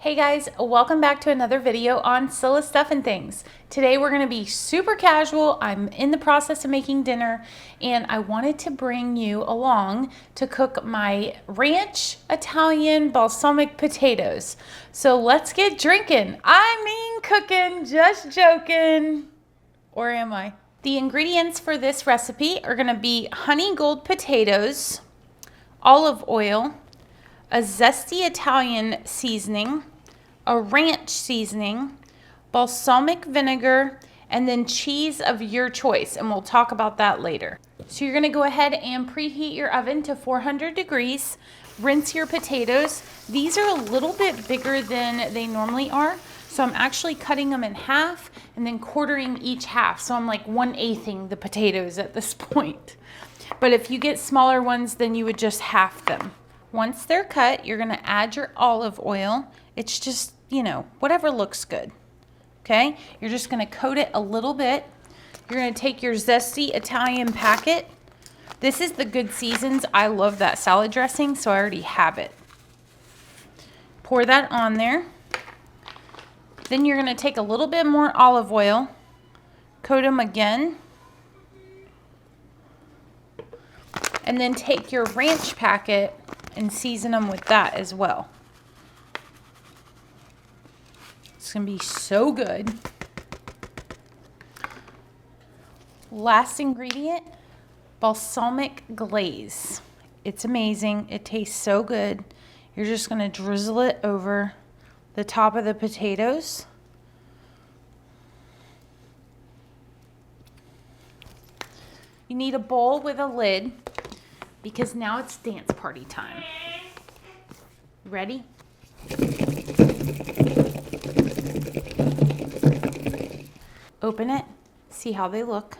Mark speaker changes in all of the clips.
Speaker 1: Hey guys, welcome back to another video on Scylla Stuff and Things. Today we're going to be super casual. I'm in the process of making dinner and I wanted to bring you along to cook my ranch Italian balsamic potatoes. So let's get drinking. I mean cooking, just joking. Or am I? The ingredients for this recipe are going to be honey gold potatoes, olive oil, a zesty Italian seasoning, a ranch seasoning, balsamic vinegar, and then cheese of your choice, and we'll talk about that later. So you're gonna go ahead and preheat your oven to 400 degrees, rinse your potatoes. These are a little bit bigger than they normally are, so I'm actually cutting them in half and then quartering each half, so I'm like 1/8ing the potatoes at this point. But if you get smaller ones, then you would just half them. Once they're cut, you're gonna add your olive oil. It's just, whatever looks good, okay? You're just gonna coat it a little bit. You're gonna take your zesty Italian packet. This is the Good Seasons. I love that salad dressing, so I already have it. Pour that on there. Then you're gonna take a little bit more olive oil, coat them again, and then take your ranch packet and season them with that as well. It's gonna be so good. Last ingredient, balsamic glaze. It's amazing. It tastes so good. You're just gonna drizzle it over the top of the potatoes. You need a bowl with a lid because now it's dance party time. Ready? Open it, see how they look.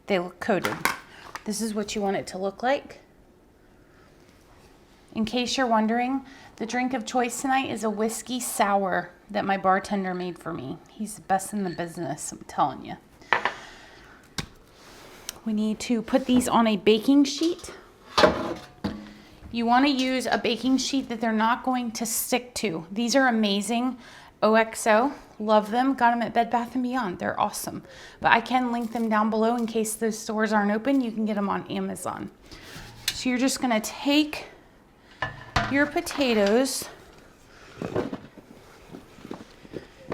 Speaker 1: They look coated. This is what you want it to look like. In case you're wondering, the drink of choice tonight is a whiskey sour that my bartender made for me. He's the best in the business, I'm telling you. We need to put these on a baking sheet. You want to use a baking sheet that they're not going to stick to. These are amazing. OXO, love them. Got them at Bed Bath & Beyond. They're awesome. But I can link them down below in case those stores aren't open. You can get them on Amazon. So you're just going to take your potatoes,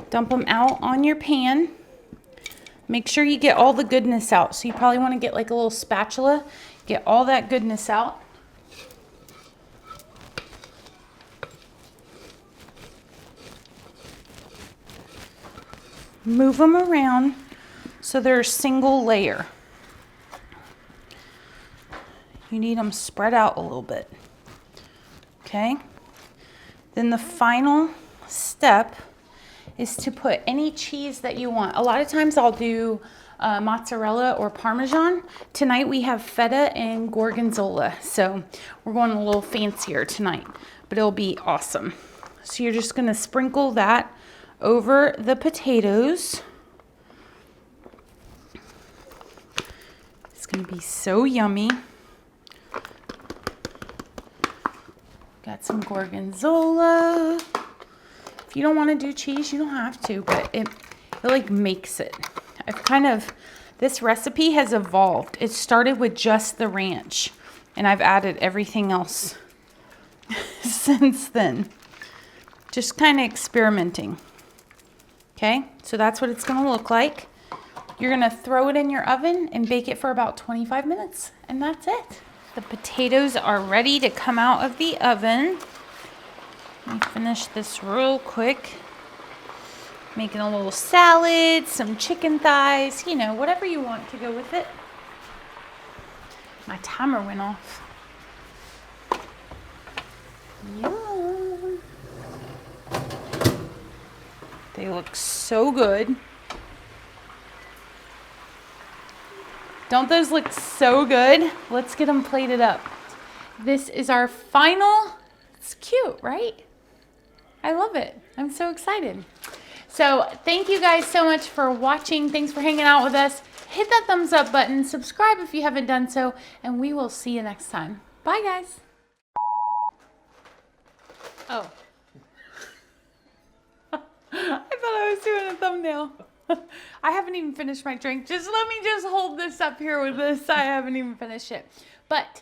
Speaker 1: dump them out on your pan. Make sure you get all the goodness out. So you probably want to get like a little spatula, get all that goodness out. Move them around so they're a single layer. You need them spread out a little bit. Okay? Then the final step is to put any cheese that you want. A lot of times I'll do mozzarella or Parmesan. Tonight we have feta and gorgonzola. So we're going a little fancier tonight, but it'll be awesome. So you're just gonna sprinkle that over the potatoes. It's gonna be so yummy. Got some gorgonzola. If you don't want to do cheese, you don't have to, but it like makes it. This recipe has evolved. It started with just the ranch, and I've added everything else since then. Just kind of experimenting. Okay, so that's what it's going to look like. You're going to throw it in your oven and bake it for about 25 minutes, and that's it. The potatoes are ready to come out of the oven. Let me finish this real quick. Making a little salad, some chicken thighs, whatever you want to go with it. My timer went off. Yum. They look so good. Don't those look so good? Let's get them plated up. This is our final. It's cute, right? I love it. I'm so excited. So thank you guys so much for watching. Thanks for hanging out with us. Hit that thumbs up button. Subscribe if you haven't done so. And we will see you next time. Bye, guys. Oh. was doing a thumbnail. I haven't even finished my drink. Just let me just hold this up here with this. I haven't even finished it. But